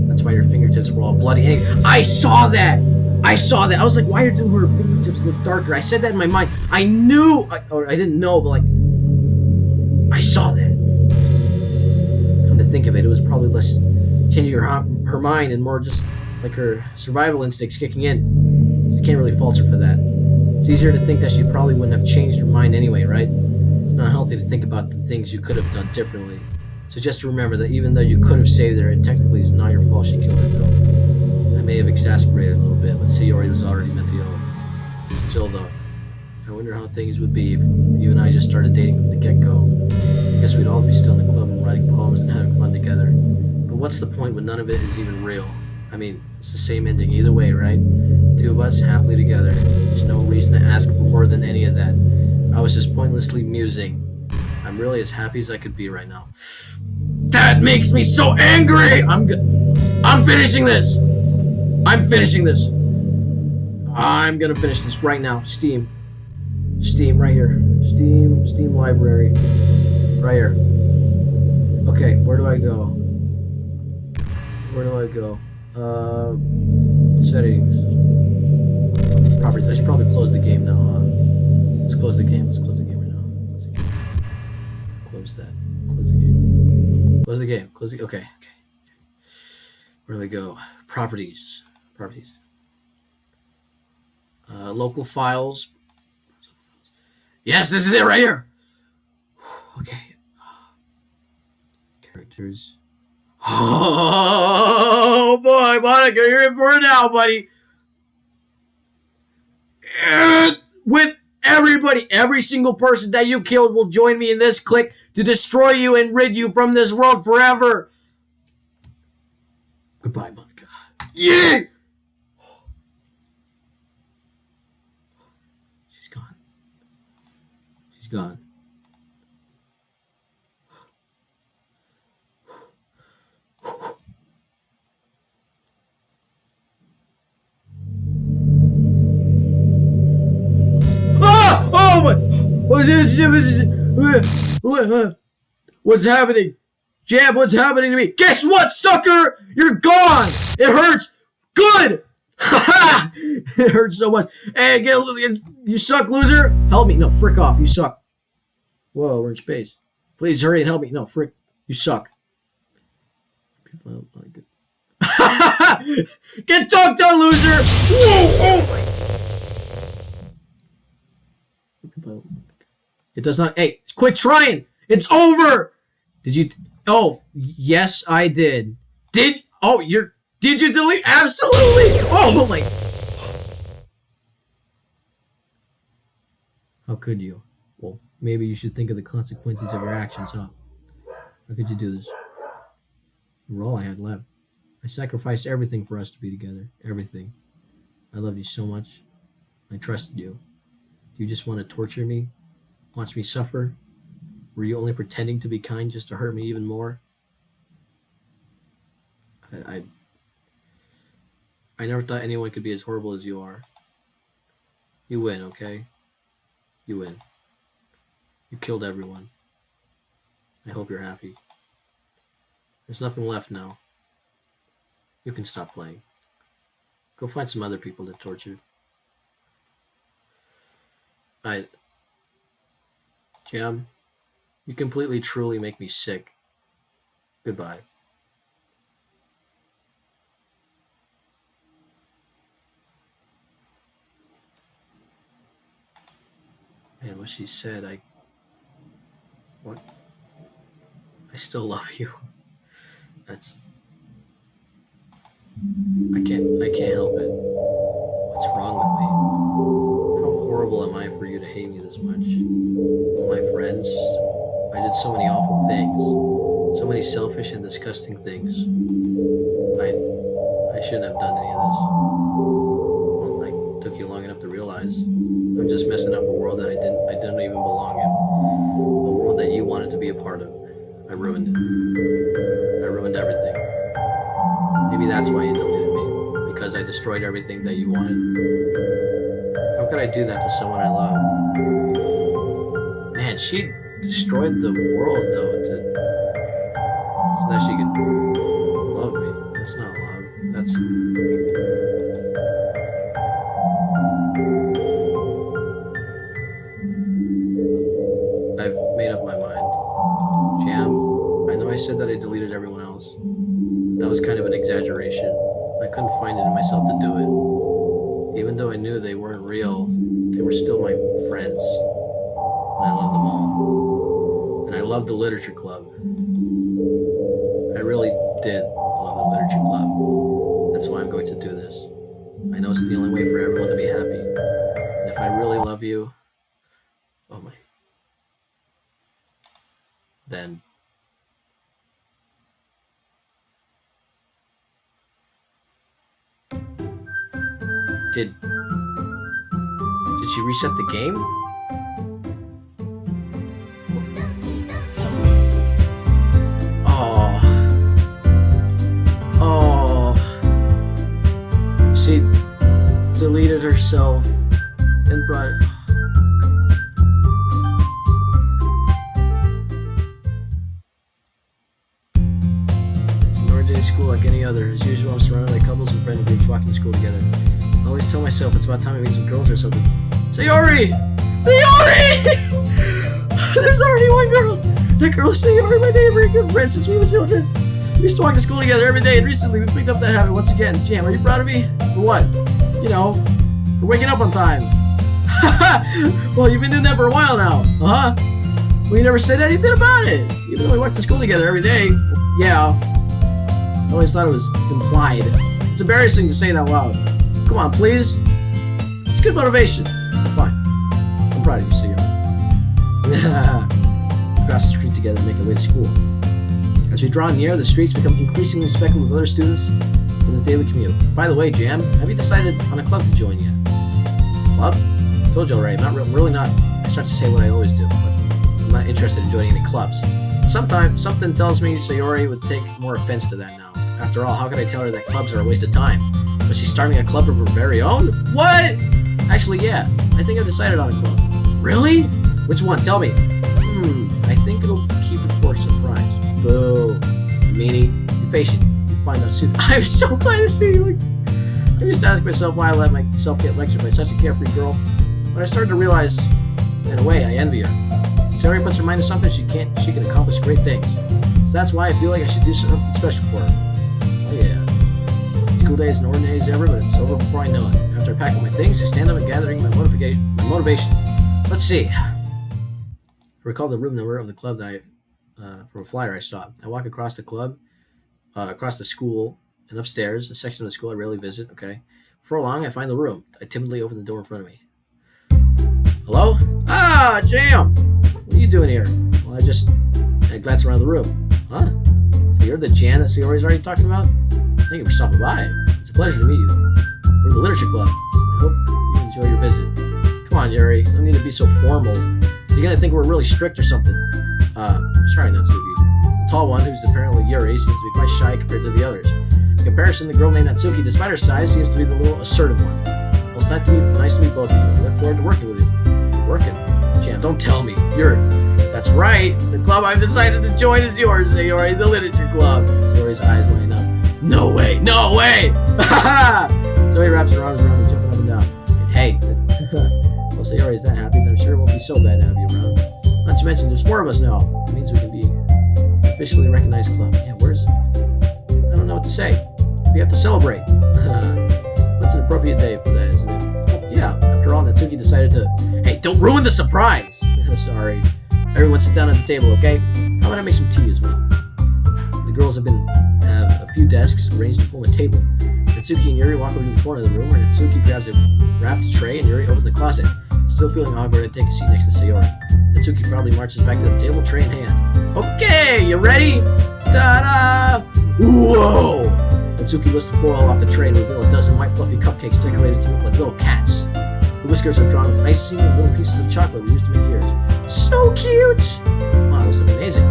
That's why your fingertips were all bloody. I saw that! I was like, why do her fingertips look darker? I said that in my mind. I knew, or I didn't know, but like, I saw that. Come to think of it, it was probably less changing her mind and more just like her survival instincts kicking in. You can't really fault her for that. It's easier to think that she probably wouldn't have changed her mind anyway, right? It's not healthy to think about the things you could have done differently. So just remember that even though you could have saved her, it technically is not your fault she killed herself. I may have exasperated a little bit, but Sayori was already mentally ill. Still though, I wonder how things would be if you and I just started dating from the get-go. I guess we'd all be still in the club and writing poems and having fun together. But what's the point when none of it is even real? I mean, it's the same ending either way, right? Two of us happily together. There's no reason to ask for more than any of that. I was just pointlessly musing. I'm really as happy as I could be right now. That makes me so angry! I'm finishing this! I'm gonna finish this right now. Steam, right here. Steam library. Right here. Okay, where do I go? Settings. Properties. I should probably close the game now, huh? Let's close the game right now. Close that. Close the game. Okay. Where do I go? Properties. Local files. Yes, this is it right here. Okay. Characters. Oh boy, Monica, you're in for it now, buddy. With everybody, every single person that you killed will join me in this clique to destroy you and rid you from this world forever. Goodbye, Monica. Yeah! She's gone. What's happening? Jam, what's happening to me? Guess what, sucker? You're gone! It hurts! Good! Ha! It hurts so much. Hey, you suck, loser! Help me. No, frick off. You suck. Whoa, we're in space. Please hurry and help me. No, frick. You suck. Get dunked on, loser! Whoa! Oh. It does not. Hey, quit trying! It's over! Did you... Oh, yes, I did. Did you delete? Absolutely! Oh, my... How could you? Well, maybe you should think of the consequences of your actions, huh? How could you do this? You were all I had left. I sacrificed everything for us to be together. Everything. I loved you so much. I trusted you. Do you just want to torture me? Watch me suffer? Were you only pretending to be kind just to hurt me even more? I never thought anyone could be as horrible as you are. You win, okay? You win. You killed everyone. I hope you're happy. There's nothing left now. You can stop playing. Go find some other people to torture. Jam, you completely, truly make me sick. Goodbye. And what she said, what? I still love you. That's... I can't help it. What's wrong with me? How horrible am I for you to hate me this much? All my friends, I did so many awful things. So many selfish and disgusting things. I shouldn't have done any of this. Well, I took you long enough to realize I'm just messing up a world that I didn't even belong in. A world that you wanted to be a part of. I ruined it. I ruined everything. Maybe that's why you deleted me. Because I destroyed everything that you wanted. How could I do that to someone I love? Man, she destroyed the world, though, so that she could love me. That's not love. That's... I've made up my mind. Jam, I know I said that I deleted everyone else. That was kind of an exaggeration. I couldn't find it in myself to do it. Even though I knew they weren't real, they were still my friends. And I love them all. And I love the literature club. I really did love the literature club. That's why I'm going to do this. I know it's the only way for everyone to be happy. And if I really love you, oh my, then Did she reset the game? Oh. She deleted herself and brought it. It's an ordinary school like any other. As usual, I'm surrounded by couples and friends groups walking to school together. I always tell myself it's about time I meet some girls or something. Sayori! Sayori! There's already one girl! That girl is Sayori, my neighbor, good friend since we were children. We used to walk to school together every day, and recently we picked up that habit once again. Jam, are you proud of me? For what? You know, for waking up on time. Well, you've been doing that for a while now. Uh-huh. Well, you never said anything about it. Even though we walked to school together every day. Yeah. I always thought it was implied. It's embarrassing to say it out loud. Come on, please. It's good motivation. Fine. I'm proud of you, Sayori. Cross the street together and make our way to school. As we draw near, the streets become increasingly speckled with other students in the daily commute. By the way, Jam, have you decided on a club to join yet? Club? I told you already, I'm really not. I start to say what I always do, but I'm not interested in joining any clubs. Sometimes something tells me Sayori would take more offense to that now. After all, how could I tell her that clubs are a waste of time? Was she starting a club of her very own? What? Actually, yeah. I think I've decided on a club. Really? Which one? Tell me. I think it'll keep it for a surprise. Boo. Meanie. Be patient. You find out soon. I'm so glad to see you. I used to ask myself why I let myself get lectured by such a carefree girl, but I started to realize, in a way, I envy her. Sayori puts her mind to something she can accomplish great things. So that's why I feel like I should do something special for her. Oh yeah. School day is an ordinary as ever, but it's over before I know it. After I pack up my things, I stand up and gathering my motivation. Let's see. I recall the room number of the club that from a flyer I saw. I walk across the club, across the school, and upstairs, a section of the school I rarely visit. Okay. Before long, I find the room. I timidly open the door in front of me. Hello? Ah, Jam! What are you doing here? Well, I glance around the room. Huh? So you're the Jan that Sayori's already talking about? Thank you for stopping by. It's a pleasure to meet you. We're the Literature Club. I hope you enjoy your visit. Come on, Yuri. You don't need to be so formal. You're gonna think we're really strict or something. Sorry, Natsuki. The tall one, who's apparently Yuri, seems to be quite shy compared to the others. In comparison, the girl named Natsuki, despite her size, seems to be the little assertive one. Well, it's nice to meet both of you. I look forward to working with you. Working? Jam, don't tell me. That's right. The club I've decided to join is yours, Sayori, the Literature Club. Sayori's eyes line up. No way! No way! Sayori wraps her arms around me, jumping up and down. And hey, well, Sayori is that happy, then I'm sure it won't be so bad to have you around. Not to mention, there's 4 of us now. It means we can be officially recognized club. Yeah, I don't know what to say. We have to celebrate. What's an appropriate day for that, isn't it? Yeah, after all, Natsuki decided to... Hey, don't ruin the surprise! Sorry. Everyone sit down at the table, okay? How about I make some tea as well? The girls have a few desks arranged to form a table. Natsuki and Yuri walk over to the corner of the room where Natsuki grabs a wrapped tray and Yuri opens the closet. Still feeling awkward, I take a seat next to Sayori. Natsuki proudly marches back to the table, tray in hand. Okay, you ready? Ta-da! Whoa! Natsuki lifts the foil off the tray and reveals a dozen white fluffy cupcakes decorated to look like little cats. The whiskers are drawn with icing and little pieces of chocolate we used to make ears. So cute! Wow, those look amazing.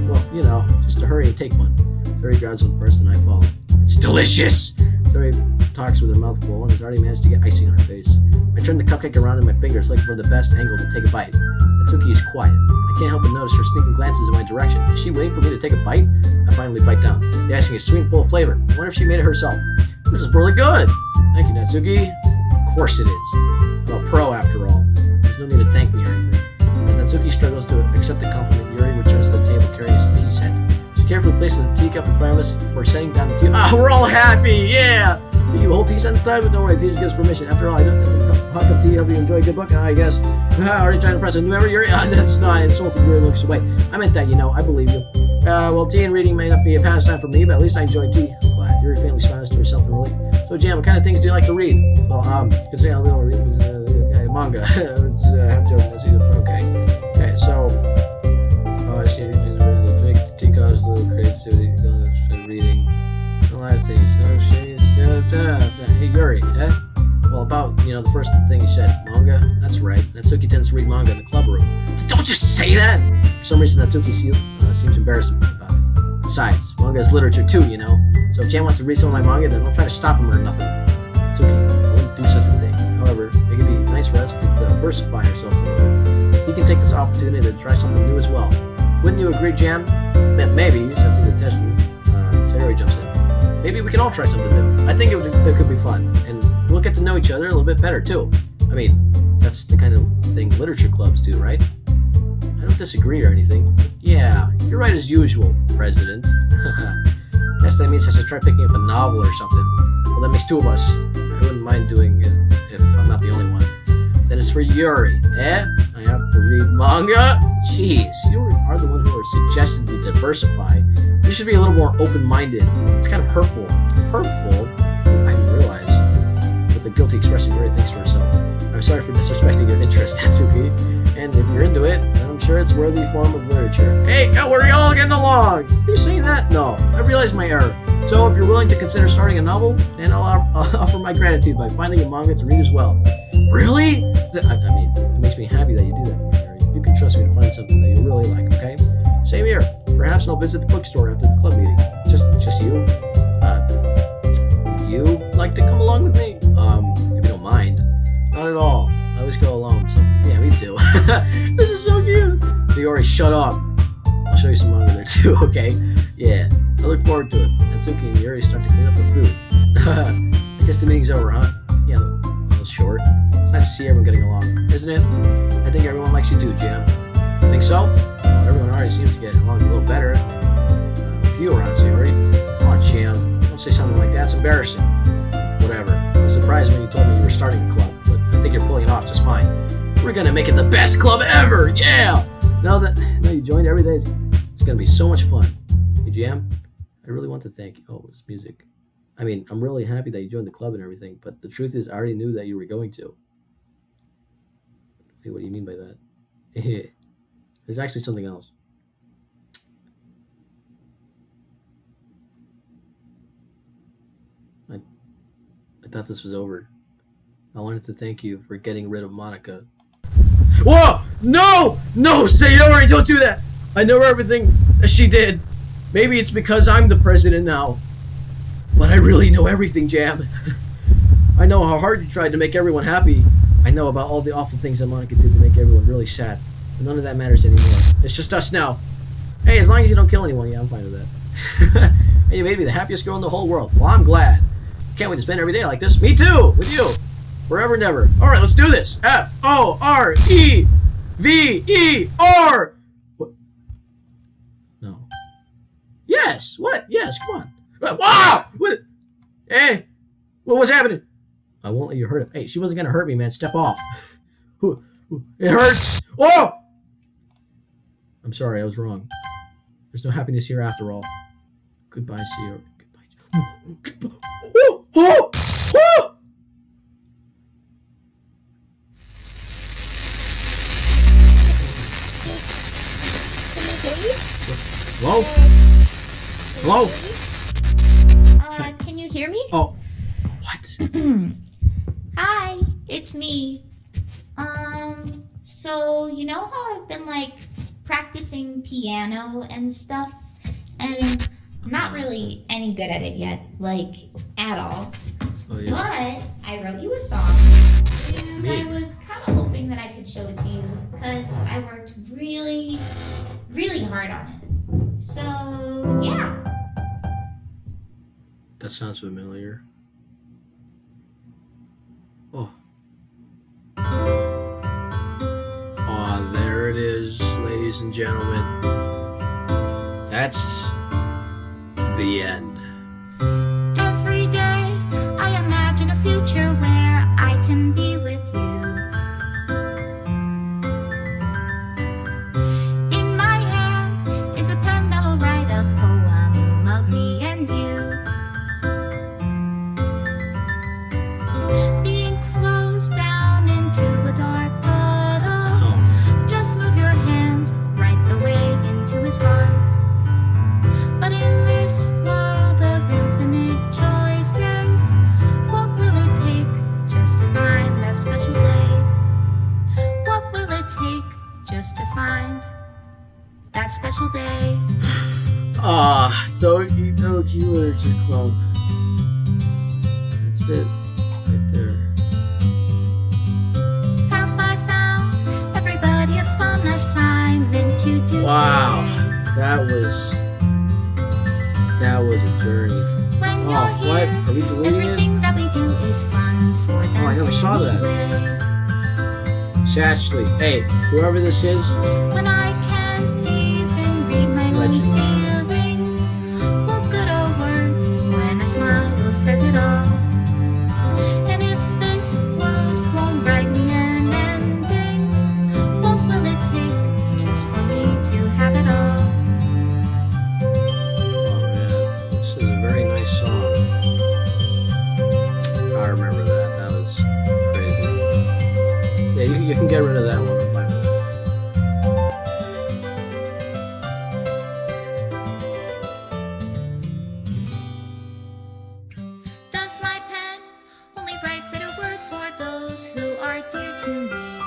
Well, just to hurry and take one. Sayori grabs one first and I follow. It's delicious! Sayori talks with her mouth full and has already managed to get icing on her face. I turn the cupcake around in my fingers looking for the best angle to take a bite. Natsuki is quiet. I can't help but notice her sneaking glances in my direction. Is she waiting for me to take a bite? I finally bite down. The icing is sweet and full of flavor. I wonder if she made it herself. This is really good! Thank you, Natsuki. Of course it is. I'm a pro after all. There's no need to thank me or anything. As Natsuki struggles to accept the compliment, Yuri returns to the table carrying a tea set. She carefully places the teacup in front of us before setting down the tea. We're all happy! Yeah! You a whole tea set inside, but don't worry, teacher gives permission. After all, it's a hot cup of tea, help you enjoy a good book, I guess. Already trying to impress a new member, Yuri? That's not insulting. Yuri looks away. I meant that, I believe you. Well, tea and reading may not be a pastime for me, but at least I enjoy tea. I'm glad. Yuri faintly smiles to herself in relief. So, Jam, what kind of things do you like to read? Well, considering how little I read, manga. Okay, so, she just really fake tea cause little creativity, reading. The last thing, hey, Yuri, Well, about, the first thing you said, manga? That's right. Natsuki tends to read manga in the club room. Don't just say that! For some reason, Natsuki seems embarrassed about it. Besides, manga is literature too, So if Jan wants to read some of my manga, then I'll try to stop him or nothing. Natsuki, I wouldn't do such a thing. However, it could be nice for us to diversify ourselves a little. You can take this opportunity to try something new as well. Wouldn't you agree, Jam? Maybe, sensing the tension, Sayori jumps in. Maybe we can all try something new. I think it could be fun, and we'll get to know each other a little bit better, too. I mean, that's the kind of thing literature clubs do, right? I don't disagree or anything. Yeah, you're right as usual, President. Guess that means I should try picking up a novel or something. Well, that makes 2 of us. I wouldn't mind doing it if I'm not the only one. Then it's for Yuri, I have to read manga? Jeez, you are the one who suggested we diversify. You should be a little more open-minded. It's kind of hurtful. Hurtful? I didn't realize. With the guilty expression Yuri thinks to herself. I'm sorry for disrespecting your interest, Natsuki. And if you're into it, then I'm sure it's a worthy form of literature. Hey, we're all getting along! Are you saying that? No, I realized my error. So if you're willing to consider starting a novel, then I'll offer my gratitude by finding a manga to read as well. Really? I mean, it makes me happy that you do that for me, Yuri. You can trust me to find something that you really like, okay? Same here. Perhaps I'll visit the bookstore after the club meeting. Just you. Would you like to come along with me? If you don't mind. Not at all. I always go alone, so yeah, me to. This is so cute. Sayori, shut up. I'll show you some manga there too, okay? Yeah, I look forward to it. Natsuki and Yuri start to clean up the food. I guess the meeting's over, huh? Yeah, a little short. It's nice to see everyone getting along, isn't it? I think everyone likes you too, Jam. You think so? Well, everyone already seems to get along a little better. With you around, Sayori. Come on, Jam. Don't say something like that. It's embarrassing. Whatever. I was surprised when you told me you were starting a club, but I think you're pulling it off just fine. We're gonna make it the best club ever! Yeah! Now you joined every day, it's gonna be so much fun. Hey, Jam, I really want to thank you. Oh, it's music. I mean, I'm really happy that you joined the club and everything, but the truth is I already knew that you were going to. Hey, what do you mean by that? There's actually something else. I thought this was over. I wanted to thank you for getting rid of Monica. Whoa! No! No, Sayori, don't do that! I know everything that she did. Maybe it's because I'm the president now. But I really know everything, Jam. I know how hard you tried to make everyone happy. I know about all the awful things that Monica did to make everyone really sad. But none of that matters anymore. It's just us now. Hey, as long as you don't kill anyone, yeah, I'm fine with that. Hey, you made me the happiest girl in the whole world. Well, I'm glad. Can't wait to spend every day like this. Me too! With you! Forever and ever. Alright, let's do this! F-O-R-E-V-E-R! What? No. Yes! What? Yes, come on. Wow! What? Hey! What was happening? I won't let you hurt him. Hey, she wasn't gonna hurt me, man. Step off. It hurts! Oh! I'm sorry, I was wrong. There's no happiness here after all. Goodbye, Sayori. Goodbye. Goodbye. Oh! Oh! Oh! Hello? Hello? Can you hear me? Oh. What? Hi, it's me. So you know how I've been like practicing piano and stuff? And I'm not really any good at it yet, like at all. Oh, yeah. But I wrote you a song, and I was kind of hoping that I could show it to you, because I worked really, really hard on it. So, yeah. That sounds familiar. Oh. Oh, there it is, ladies and gentlemen. That's the end. Every day I imagine a future where I can be with you. In my hand is a pen that will write a poem of me and you. The ink flows down into a dark puddle. Just move your hand, write the way into his heart. But in this world of infinite choices, what will it take just to find that special day? What will it take just to find that special day? Ah, Doki Literature Club. That's it, right there. Have I found everybody a fun assignment to do? Wow, that was a journey. When Oh, you're what? here, Are we deleting it? everything that we do is fun for them. Oh, I never saw that. anyway. Sashly. Hey, whoever this is, When I can't even read my Legend. own feelings, what good are words when a smile says it all? And if this world won't brighten an ending, what will it take just for me to have it all? oh man, this is a very nice song. I remember that. That was crazy. Yeah, you can get rid of that one. I'm fine with that. Does my pen only write bitter words for those who are dear to me?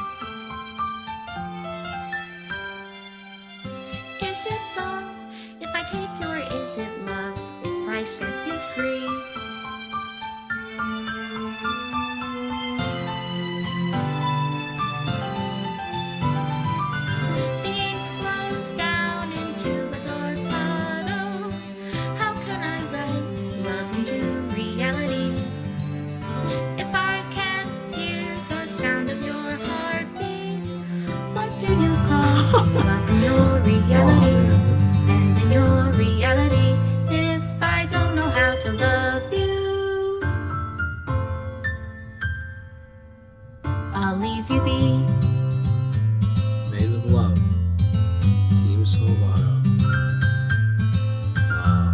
Is it love if I take you, or is it love if I set you free? Love in your reality, and in your reality, if I don't know how to love you, I'll leave you be. Made with love. Team Salvato. Wow.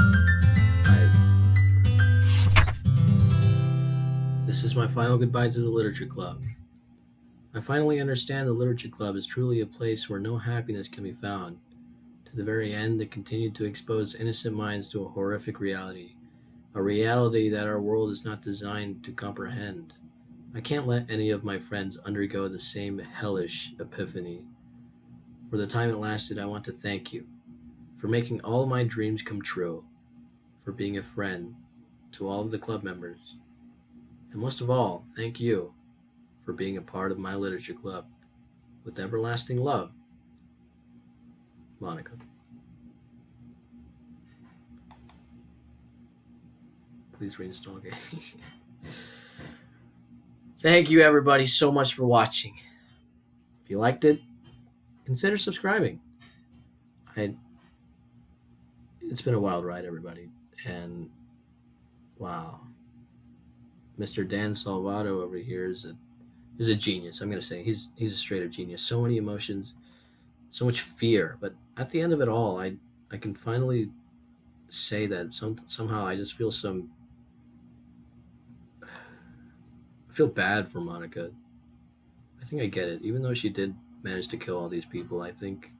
This is my final goodbye to the Literature Club. I finally understand the Literature Club is truly a place where no happiness can be found. To the very end, it continued to expose innocent minds to a horrific reality, a reality that our world is not designed to comprehend. I can't let any of my friends undergo the same hellish epiphany. For the time it lasted, I want to thank you for making all my dreams come true, for being a friend to all of the club members, and most of all, thank you for being a part of my literature club. With everlasting love, Monica. Please reinstall game. Thank you, everybody, so much for watching. If you liked it, consider subscribing. It's been a wild ride, everybody, and wow, Mr. Dan Salvato over here is a genius. I'm gonna say he's a straight up genius. So many emotions, so much fear, but at the end of it all, I can finally say that somehow I just feel I feel bad for Monica. I think I get it. Even though she did manage to kill all these people, I think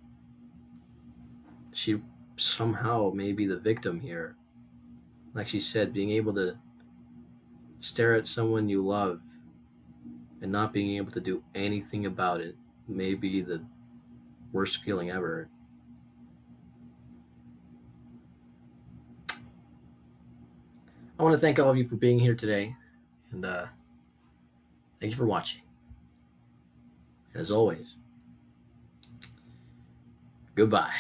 she somehow may be the victim here. Like she said, being able to stare at someone you love and not being able to do anything about it may be the worst feeling ever. I want to thank all of you for being here today, and thank you for watching. And as always, goodbye.